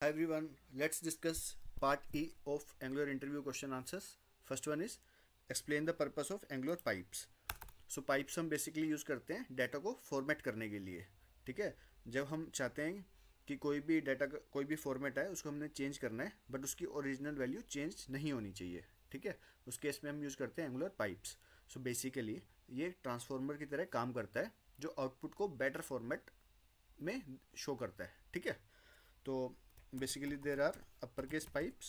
Hi everyone, let's discuss part E of Angular interview question answers. First one is explain the purpose of Angular pipes. So pipes हम basically use करते हैं data को format करने के लिए. ठीक है, जब हम चाहते हैं कि कोई भी डाटा कोई भी फॉर्मेट है उसको हमने चेंज करना है बट उसकी ओरिजिनल वैल्यू चेंज नहीं होनी चाहिए. ठीक है, उस केस में हम यूज़ करते हैं एंगुलर पाइप्स. सो बेसिकली ये ट्रांसफॉर्मर की तरह काम करता है जो आउटपुट को बेटर फॉर्मेट में शो करता है. ठीक है, तो basically there are uppercase pipes,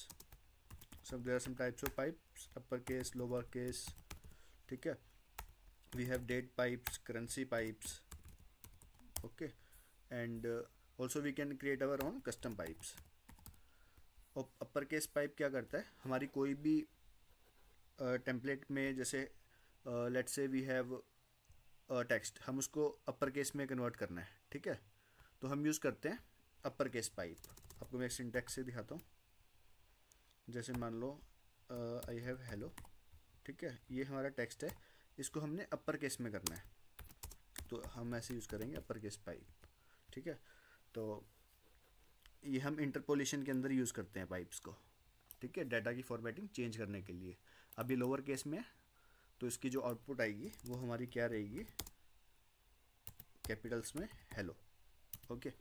so there are some types of pipes, uppercase, lowercase. ठीक है, we have date pipes, currency pipes. Okay, and also we can create our own custom pipes. और uppercase pipe क्या करता है, हमारी कोई भी template में जैसे let's say we have text, हम उसको अपर केस में कन्वर्ट करना है. ठीक है, तो हम यूज़ करते हैं अपर केस पाइप. आपको मैं सिंटैक्स से दिखाता हूँ. जैसे मान लो आई हैव हेलो. ठीक है, ये हमारा टेक्स्ट है, इसको हमने अपर केस में करना है तो हम ऐसे यूज़ करेंगे अपर केस पाइप. ठीक है, तो ये हम इंटरपोलेशन के अंदर यूज़ करते हैं पाइप्स को. ठीक है, डाटा की फॉर्मेटिंग चेंज करने के लिए. अभी लोअर केस में है तो इसकी जो आउटपुट आएगी वो हमारी क्या रहेगी, कैपिटल्स में hello. Okay,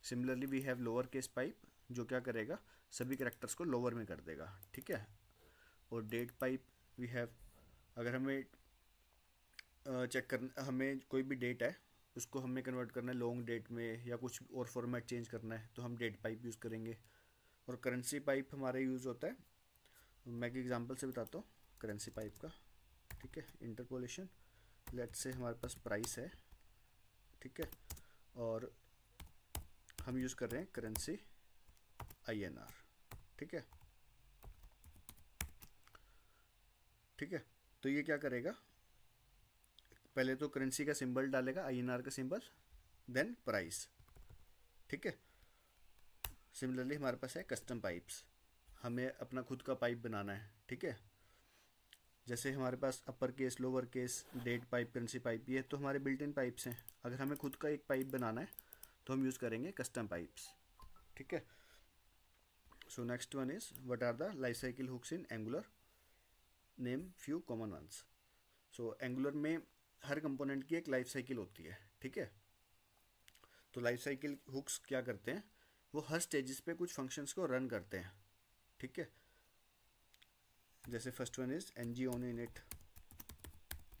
similarly we have lower case pipe जो क्या करेगा, सभी कैरेक्टर्स को लोअर में कर देगा. ठीक है, और डेट पाइप वी हैव, अगर हमें चेक करना, हमें कोई भी डेट है उसको हमें कन्वर्ट करना है लॉन्ग डेट में या कुछ और फॉर्मेट चेंज करना है तो हम डेट पाइप यूज़ करेंगे. और करेंसी पाइप हमारा यूज़ होता है, मैं एक एग्जांपल से बताता हूँ करेंसी पाइप का. ठीक है, इंटरपोलेशन, लेट्स से हमारे पास प्राइस है. ठीक है, और हम यूज़ कर रहे हैं करेंसी INR. ठीक है, ठीक है, तो ये क्या करेगा, पहले तो करेंसी का सिंबल डालेगा, INR का सिंबल, देन प्राइस. ठीक है, सिमिलरली हमारे पास है कस्टम पाइप्स, हमें अपना खुद का पाइप बनाना है. ठीक है, जैसे हमारे पास upper case, lower case, date pipe, currency pipe, ये तो हमारे बिल्ट इन पाइप्स हैं. अगर हमें खुद का एक पाइप बनाना है तो हम यूज़ करेंगे कस्टम पाइप्स. ठीक है, so next one is what are the life cycle hooks in Angular, name few common ones. So Angular में हर कंपोनेंट की एक लाइफ साइकिल होती है. ठीक है, तो लाइफ साइकिल हुक्स क्या करते हैं, वो हर स्टेजेस पे कुछ फंक्शंस को रन करते हैं. ठीक है, जैसे first one is ng on init,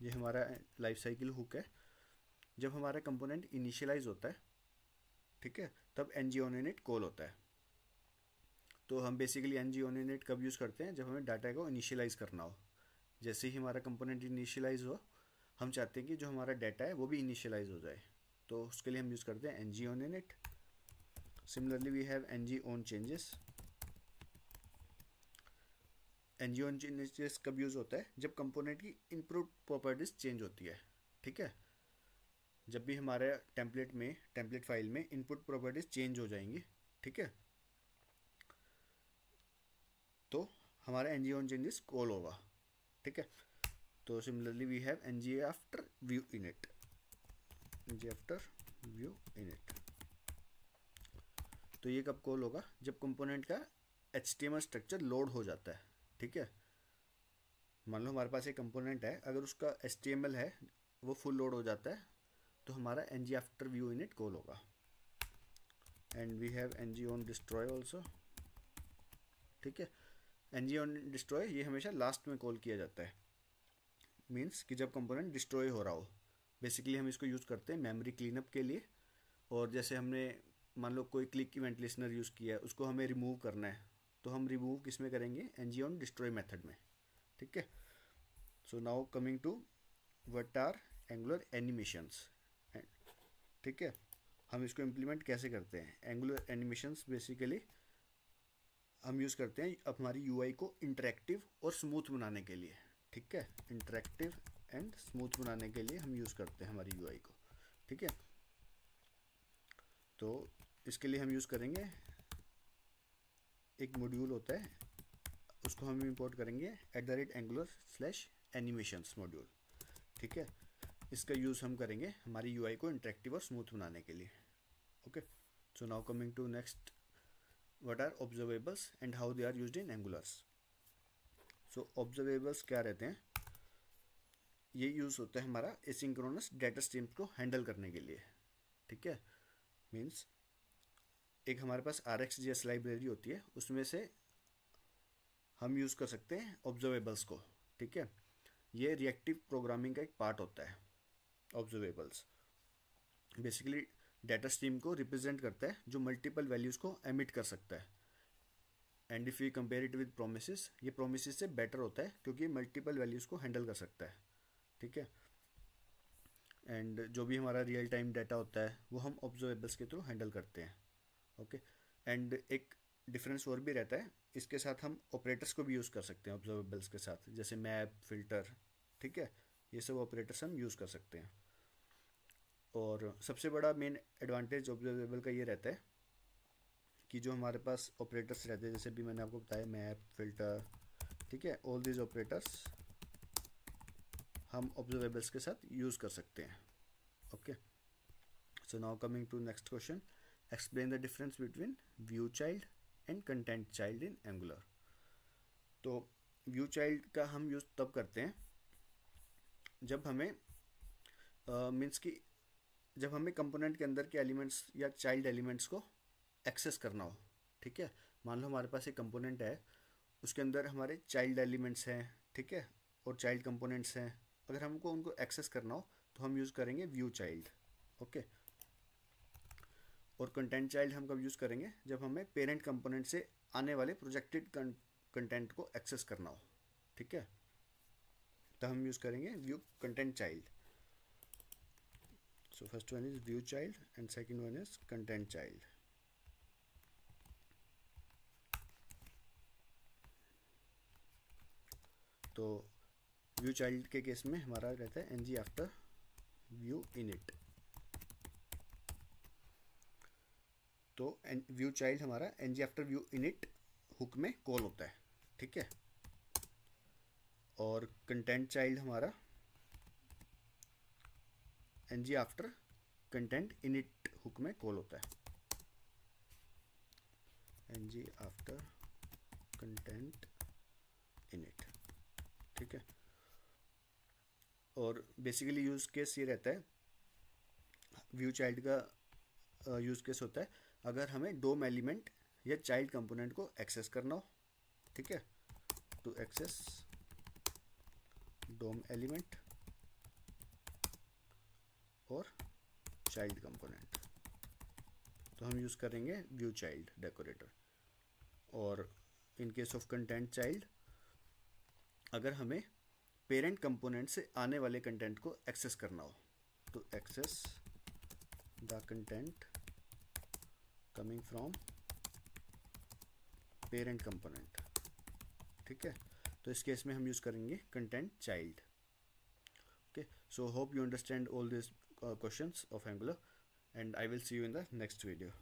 ये हमारा लाइफ साइकिल हुक है. जब हमारा कंपोनेंट इनिशियलाइज होता है, ठीक है, तब ng on init कॉल होता है. तो हम बेसिकली ng on init कब यूज़ करते हैं, जब हमें डाटा को इनिशियलाइज करना हो. जैसे ही हमारा कंपोनेंट इनिशियलाइज हो, हम चाहते हैं कि जो हमारा डाटा है वो भी इनिशियलाइज हो जाए, तो उसके लिए हम यूज़ करते हैं ng on init. Similarly we have ng on changes. ng on changes कब यूज़ होता है, जब कंपोनेंट की इनपुट प्रॉपर्टीज चेंज होती है. ठीक है, जब भी हमारे टेम्पलेट फाइल में इनपुट प्रॉपर्टीज चेंज हो जाएंगी, ठीक है, तो हमारा ng on changes कॉल होगा. ठीक है, तो similarly we have ng after view init, ng after view init. तो ये कब कॉल होगा, जब कंपोनेंट का HTML स्ट्रक्चर लोड हो जाता है. ठीक है, मान लो हमारे पास एक कंपोनेंट है, अगर उसका HTML है वो फुल लोड हो जाता है तो हमारा ng after view init call होगा. And we have ng on destroy also. ठीक है, ng on destroy ये हमेशा लास्ट में कॉल किया जाता है, मीन्स कि जब कंपोनेंट डिस्ट्रॉय हो रहा हो. बेसिकली हम इसको यूज़ करते हैं मेमोरी क्लीनअप के लिए. और जैसे हमने मान लो कोई क्लिक इवेंट लिसनर यूज़ किया है, उसको हमें रिमूव करना है तो हम रिमूव किस में करेंगे, ng on destroy मेथड में. ठीक है, so now coming to what are Angular animations. ठीक है, हम इसको इम्प्लीमेंट कैसे करते हैं. एंगुलर एनिमेशंस बेसिकली हम यूज़ करते हैं हमारी UI को इंटरेक्टिव और स्मूथ बनाने के लिए. ठीक है, इंटरेक्टिव एंड स्मूथ बनाने के लिए हम यूज़ करते हैं हमारी UI को. ठीक है, तो इसके लिए हम यूज़ करेंगे एक मॉड्यूल होता है, उसको हम इंपोर्ट करेंगे @angular/animations मॉड्यूल. ठीक है, इसका यूज़ हम करेंगे हमारी UI को इंटरेक्टिव और स्मूथ बनाने के लिए. Okay, so now coming to next what are observables and how they are used in angulars. So observables क्या रहते हैं, ये यूज़ होता है हमारा एसिंक्रोनस डाटा स्ट्रीम्स को हैंडल करने के लिए। ठीक है, मीन्स एक हमारे पास RxJS लाइब्रेरी होती है, उसमें से हम यूज़ कर सकते हैं ऑब्जर्वेबल्स को। ठीक है, ये रिएक्टिव प्रोग्रामिंग का एक पार्ट होता है। ऑब्जर्वेबल्स बेसिकली डाटा स्ट्रीम को रिप्रेजेंट करता है जो मल्टीपल वैल्यूज़ को एमिट कर सकता है। And if you compare it with promises, ये प्रोमिसेस से बेटर होता है क्योंकि मल्टीपल वैल्यूज़ को हैंडल कर सकता है। ठीक है, एंड जो भी हमारा रियल टाइम डाटा होता है वो हम ऑब्जर्वेबल्स के थ्रू हैंडल करते हैं। ओके, एंड एक डिफरेंस और भी रहता है, इसके साथ हम ऑपरेटर्स को भी यूज़ कर सकते हैं ऑब्जर्वेबल्स के साथ, जैसे मैप, फिल्टर। ठीक है, ये सब ऑपरेटर्स हम यूज़ कर सकते हैं। और सबसे बड़ा मेन एडवांटेज ऑब्जर्वेबल का ये रहता है कि जो हमारे पास ऑपरेटर्स रहते हैं, जैसे भी मैंने आपको बताया मैप, फिल्टर, ठीक है, ऑल दीज ऑपरेटर्स हम ऑब्जर्वेबल्स के साथ यूज़ कर सकते हैं। Okay, so now coming to next question, explain the difference between view child and content child in Angular. तो व्यू चाइल्ड का हम यूज़ तब करते हैं जब हमें मीन्स कि जब हमें कंपोनेंट के अंदर के एलिमेंट्स या चाइल्ड एलिमेंट्स को एक्सेस करना हो। ठीक है, मान लो हमारे पास एक कंपोनेंट है, उसके अंदर हमारे चाइल्ड एलिमेंट्स हैं, ठीक है, और चाइल्ड कंपोनेंट्स हैं। अगर हमको उनको एक्सेस करना हो तो हम यूज़ करेंगे व्यू चाइल्ड। ओके, और कंटेंट चाइल्ड हम कब यूज़ करेंगे, जब हमें पेरेंट कंपोनेंट से आने वाले प्रोजेक्टेड कंटेंट को एक्सेस करना हो। ठीक है, तो हम यूज़ करेंगे view content child. So first one is view child and second one is content child. तो व्यू चाइल्ड के केस में हमारा रहता है ng आफ्टर व्यू init। तो व्यू चाइल्ड हमारा ng after view init hook में कॉल होता है। ठीक है, और कंटेंट चाइल्ड हमारा ng after content init hook में कॉल होता है। ng after content init। ठीक है, और बेसिकली यूज़ केस ये रहता है, व्यू चाइल्ड का यूज़ केस होता है अगर हमें डोम एलिमेंट या चाइल्ड कंपोनेंट को एक्सेस करना हो। ठीक है, टू एक्सेस डोम एलिमेंट और चाइल्ड कंपोनेंट, तो हम यूज़ करेंगे व्यू चाइल्ड डेकोरेटर। और in case of content child, अगर हमें पेरेंट कंपोनेंट से आने वाले कंटेंट को एक्सेस करना हो, तो access the content coming from parent component. ठीक है, तो इस केस में हम यूज़ करेंगे content child. Okay, so hope you understand all these questions of Angular, and I will see you in the next video.